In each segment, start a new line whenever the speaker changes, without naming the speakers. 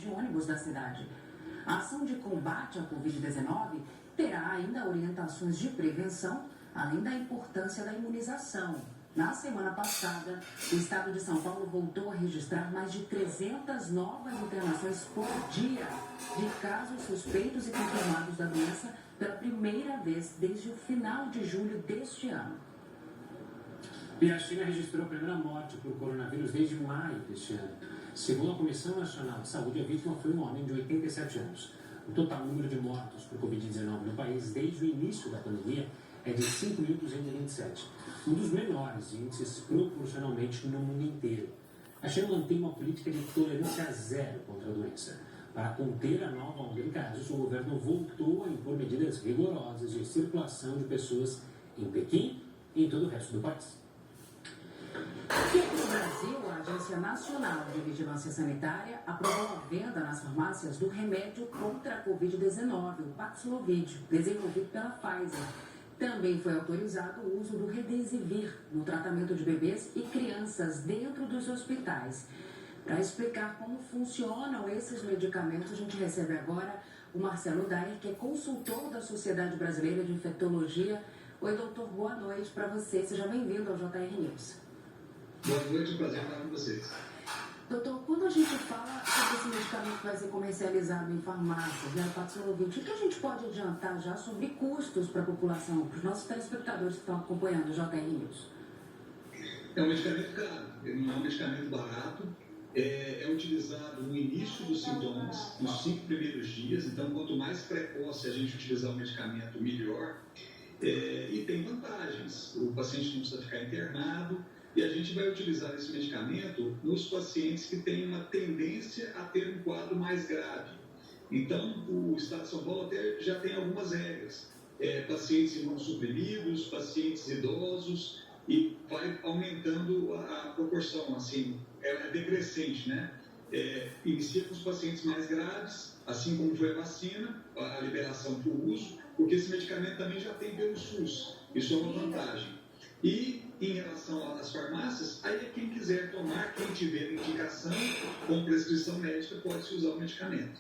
de ônibus da cidade. A ação de combate à Covid-19 terá ainda orientações de prevenção, além da importância da imunização. Na semana passada, o estado de São Paulo voltou a registrar mais de 300 novas internações por dia de casos suspeitos e confirmados da doença pela primeira vez desde o final de julho deste ano.
E a China registrou a primeira morte por coronavírus desde maio deste ano. Segundo a Comissão Nacional de Saúde, a vítima foi um homem de 87 anos. O total número de mortos por Covid-19 no país desde o início da pandemia é de 5.227, um dos menores índices proporcionalmente no mundo inteiro. A China mantém uma política de tolerância zero contra a doença. Para conter a nova onda de casos, o governo voltou a impor medidas rigorosas de circulação de pessoas em Pequim e em todo o resto do país.
E aqui no Brasil, a Agência Nacional de Vigilância Sanitária aprovou a venda nas farmácias do remédio contra a Covid-19, o Paxlovid, desenvolvido pela Pfizer. Também foi autorizado o uso do Remdesivir no tratamento de bebês e crianças dentro dos hospitais. Para explicar como funcionam esses medicamentos, a gente recebe agora o Marcelo Dair, que é consultor da Sociedade Brasileira de Infectologia. Oi, doutor, boa noite para você. Seja bem-vindo ao JR News.
Boa noite, prazer estar com vocês.
Doutor, quando a gente fala sobre esse medicamento que vai ser comercializado em farmácias, né, o Paxlovid, o que a gente pode adiantar já sobre custos para a população, para os nossos telespectadores que estão acompanhando o JR News?
É um medicamento caro, ele não é um medicamento barato, é utilizado no início dos sintomas, nos 5 primeiros dias, então quanto mais precoce a gente utilizar o medicamento, melhor. E tem vantagens, o paciente não precisa ficar internado, e a gente vai utilizar esse medicamento nos pacientes que têm uma tendência a ter um quadro mais grave. Então, o Estado de São Paulo até já tem algumas regras. Pacientes imunossuprimidos, pacientes idosos, e vai aumentando a proporção, assim, é decrescente, né? Inicia com os pacientes mais graves, assim como foi a vacina, a liberação para o uso, porque esse medicamento também já tem pelo SUS, isso é uma vantagem. E em relação às farmácias, aí é quem quiser tomar, quem tiver indicação com prescrição médica, pode-se usar o medicamento.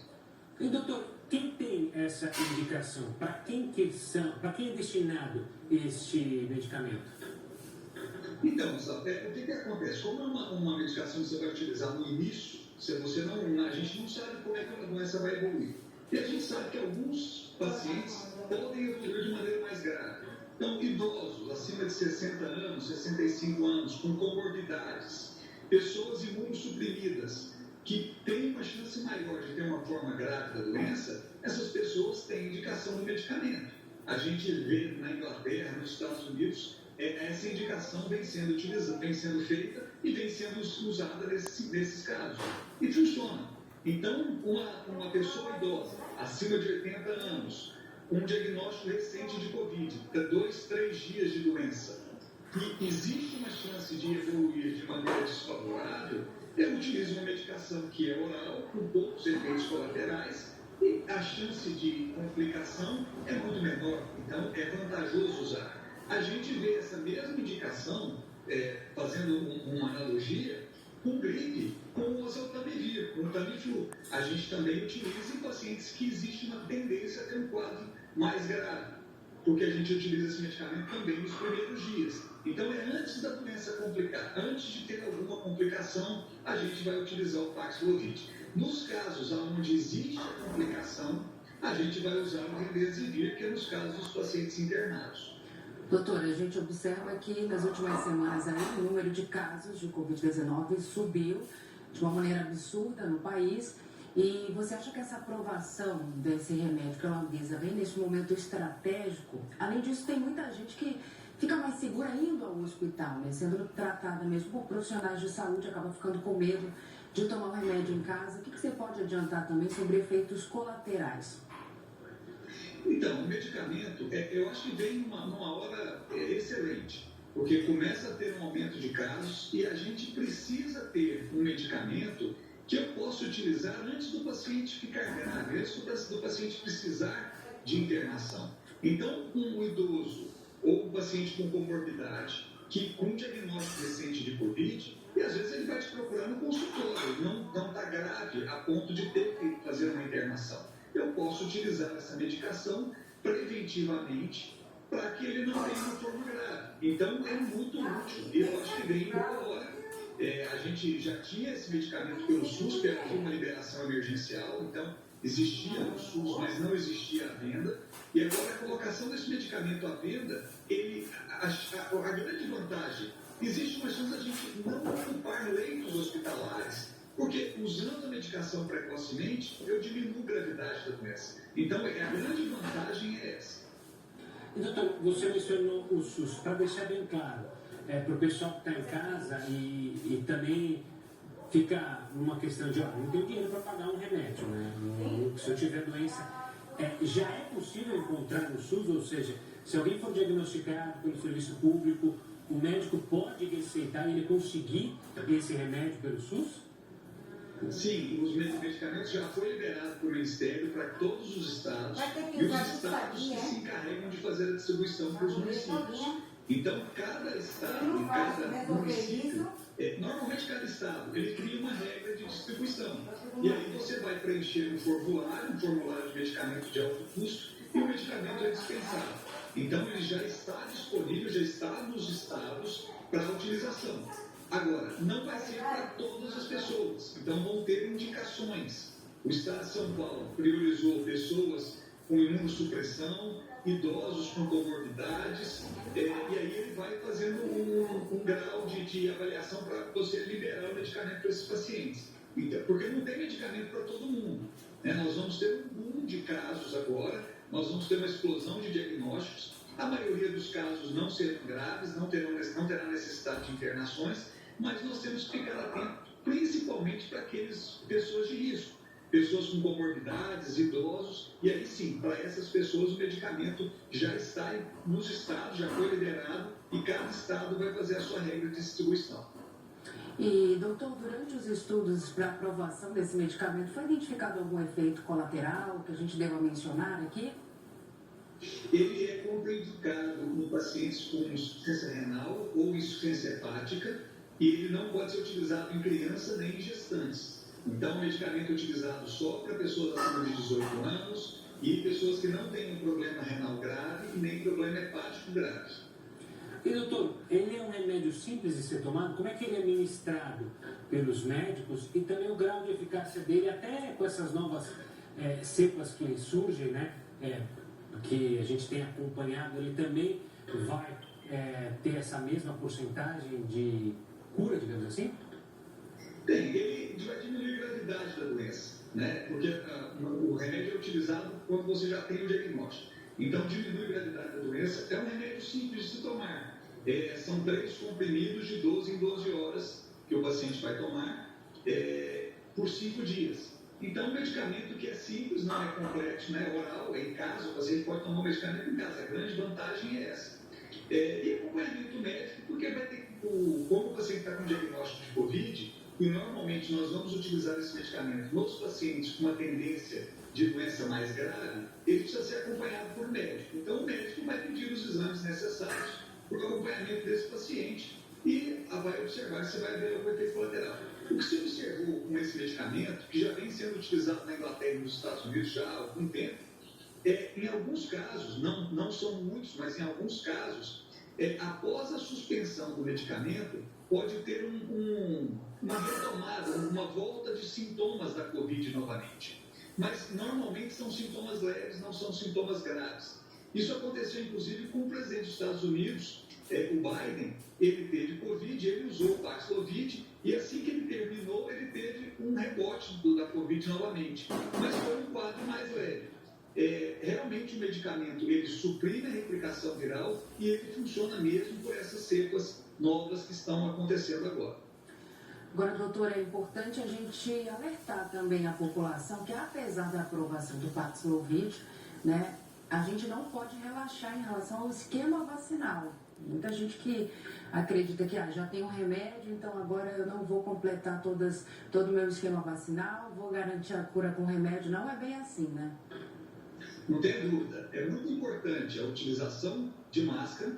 E doutor, quem tem essa indicação? Para quem é destinado este medicamento?
Então, o que acontece? Como é uma medicação que você vai utilizar no início, a gente não sabe como é que a doença vai evoluir. E a gente sabe que alguns pacientes podem evoluir de maneira mais grave. Então, idosos acima de 60 anos, 65 anos, com comorbidades, pessoas imunossuprimidas, que têm uma chance maior de ter uma forma grave da doença, essas pessoas têm indicação do medicamento. A gente vê na Inglaterra, nos Estados Unidos, essa indicação vem sendo feita e vem sendo usada nesses casos. E funciona. Então, uma pessoa idosa, acima de 80 anos, um diagnóstico recente de Covid, 2, 3 dias de doença, e existe uma chance de evoluir de maneira desfavorável, eu utilizo uma medicação que é oral, com poucos efeitos colaterais, e a chance de complicação é muito menor, então é vantajoso usar. A gente vê essa mesma indicação, fazendo uma analogia, com gripe, com o oseltamivir, com o Tamiflu. A gente também utiliza em pacientes que existe uma tendência a ter um quadro mais grave, porque a gente utiliza esse medicamento também nos primeiros dias. Então é antes da doença complicar, antes de ter alguma complicação, a gente vai utilizar o Paxlovid. Nos casos onde existe a complicação, a gente vai usar o Remdesivir, que é nos casos dos pacientes internados.
Doutora, a gente observa que nas últimas semanas aí, o número de casos de Covid-19 subiu de uma maneira absurda no país. E você acha que essa aprovação desse remédio pela Anvisa vem nesse momento estratégico? Além disso, tem muita gente que fica mais segura indo ao hospital, né? Sendo tratada mesmo por profissionais de saúde, acaba ficando com medo de tomar o remédio em casa. O que você pode adiantar também sobre efeitos colaterais?
Então, o medicamento, eu acho que vem numa hora excelente, porque começa a ter um aumento de casos e a gente precisa ter um medicamento que eu possa utilizar antes do paciente ficar grave, antes do paciente precisar de internação. Então, um idoso ou um paciente com comorbidade, que com diagnóstico recente de Covid, E às vezes ele vai te procurar no consultório, não está grave a ponto de ter que fazer uma internação. Eu posso utilizar essa medicação preventivamente para que ele não tenha uma forma grave. Então é muito útil e eu acho que vem em boa hora. A gente já tinha esse medicamento pelo SUS, que era uma liberação emergencial, então existia no SUS, mas não existia à venda. E agora a colocação desse medicamento à venda, a grande vantagem, existe uma chance da gente não ocupar leitos hospitalares, porque usando a medicação precocemente, eu diminuo a gravidade da doença. Então a grande vantagem é essa.
Doutor, você mencionou o SUS, para deixar bem claro, para o pessoal que está em casa e também fica numa questão de, não tenho dinheiro para pagar um remédio, né? Se eu tiver doença, já é possível encontrar no SUS, ou seja, se alguém for diagnosticado pelo serviço público, o médico pode receitar e ele conseguir esse remédio pelo SUS?
Sim, os medicamentos já foi liberado pelo Ministério para todos os estados e os estados que se encarregam de fazer a distribuição para os municípios. Então, cada estado e cada município, normalmente cada estado, ele cria uma regra de distribuição. E aí você vai preencher um formulário de medicamento de alto custo e o medicamento é dispensado. Então, ele já está disponível, já está nos estados para utilização. Agora, não vai ser para todas as pessoas, então vão ter indicações. O Estado de São Paulo priorizou pessoas com imunossupressão, idosos com comorbidades, e aí ele vai fazendo um grau de avaliação para você liberar o medicamento para esses pacientes. Então, porque não tem medicamento para todo mundo. Né? Nós vamos ter um boom de casos agora, nós vamos ter uma explosão de diagnósticos. A maioria dos casos não serão graves, não terá necessidade de internações, mas nós temos que ficar atentos, principalmente para aquelas pessoas de risco, pessoas com comorbidades, idosos, e aí sim, para essas pessoas o medicamento já está nos estados, já foi liberado, e cada estado vai fazer a sua regra de distribuição.
E, doutor, durante os estudos para aprovação desse medicamento, foi identificado algum efeito colateral que a gente deva mencionar aqui?
Ele é contraindicado em pacientes com insuficiência renal ou insuficiência hepática, e ele não pode ser utilizado em criança nem em gestantes. Então, o medicamento é utilizado só para pessoas acima de 18 anos e pessoas que não têm um problema renal grave e nem problema hepático grave.
E, doutor, ele é um remédio simples de ser tomado? Como é que ele é administrado pelos médicos e também o grau de eficácia dele, até com essas novas cepas que surgem, né? Que a gente tem acompanhado, ele também vai ter essa mesma porcentagem de cura, digamos assim?
Ele vai diminuir a gravidade da doença, né? Porque o remédio é utilizado quando você já tem o diagnóstico. Então, diminui a gravidade da doença. É um remédio simples de se tomar. São 3 comprimidos de 12 em 12 horas que o paciente vai tomar por 5 dias. Então, um medicamento que é simples, não é complexo, não é oral, é em casa, o paciente pode tomar um medicamento em casa. A grande vantagem é essa. E acompanhamento médico, porque vai ter como o paciente está com diagnóstico de Covid, e normalmente nós vamos utilizar esse medicamento nos pacientes com uma tendência de doença mais grave, ele precisa ser acompanhado por médico. Então, o médico vai pedir os exames necessários para o acompanhamento desse paciente e vai observar se vai haver algum efeito colateral. O que se observou com esse medicamento, que já vem sendo utilizado na Inglaterra e nos Estados Unidos já há algum tempo, em alguns casos, não são muitos, mas em alguns casos, após a suspensão do medicamento, pode ter uma retomada, uma volta de sintomas da Covid novamente. Mas normalmente são sintomas leves, não são sintomas graves. Isso aconteceu inclusive com o presidente dos Estados Unidos, o Biden. Ele teve Covid, ele usou o Paxlovid, e assim que ele terminou, ele teve um rebote da Covid novamente. Mas foi um quadro mais leve. Realmente o medicamento ele suprime a replicação viral e ele funciona mesmo por essas cepas novas que estão acontecendo agora.
Agora, doutor, é importante a gente alertar também a população que, apesar da aprovação do Paxlovid, né, a gente não pode relaxar em relação ao esquema vacinal. Muita gente que acredita que já tem um remédio, então agora eu não vou completar todo o meu esquema vacinal, vou garantir a cura com remédio. Não é bem assim, né?
Não tem dúvida. É muito importante a utilização de máscara,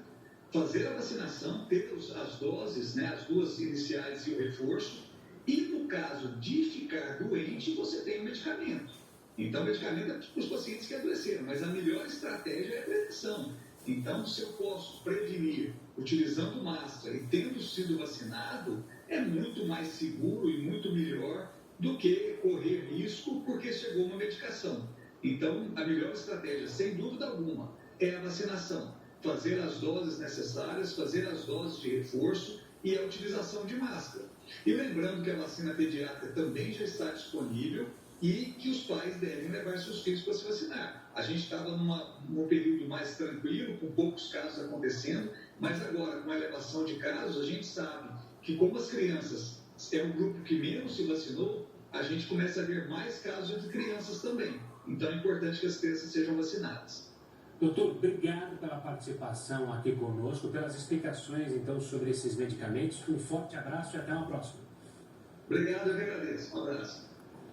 fazer a vacinação, ter as doses, né, as duas iniciais e o reforço, e no caso de ficar doente, você tem o medicamento. Então, o medicamento é para os pacientes que adoeceram, mas a melhor estratégia é a prevenção. Então, se eu posso prevenir utilizando máscara e tendo sido vacinado, é muito mais seguro e muito melhor do que correr risco porque chegou uma medicação. Então, a melhor estratégia, sem dúvida alguma, é a vacinação. Fazer as doses necessárias, fazer as doses de reforço e a utilização de máscara. E lembrando que a vacina pediátrica também já está disponível e que os pais devem levar seus filhos para se vacinar. A gente estava num período mais tranquilo, com poucos casos acontecendo, mas agora, com a elevação de casos, a gente sabe que como as crianças é o grupo que menos se vacinou, a gente começa a ver mais casos de crianças também. Então é importante que as crianças sejam vacinadas.
Doutor, obrigado pela participação aqui conosco, pelas explicações então sobre esses medicamentos. Um forte abraço e até uma próxima.
Obrigado, eu que agradeço. Um abraço.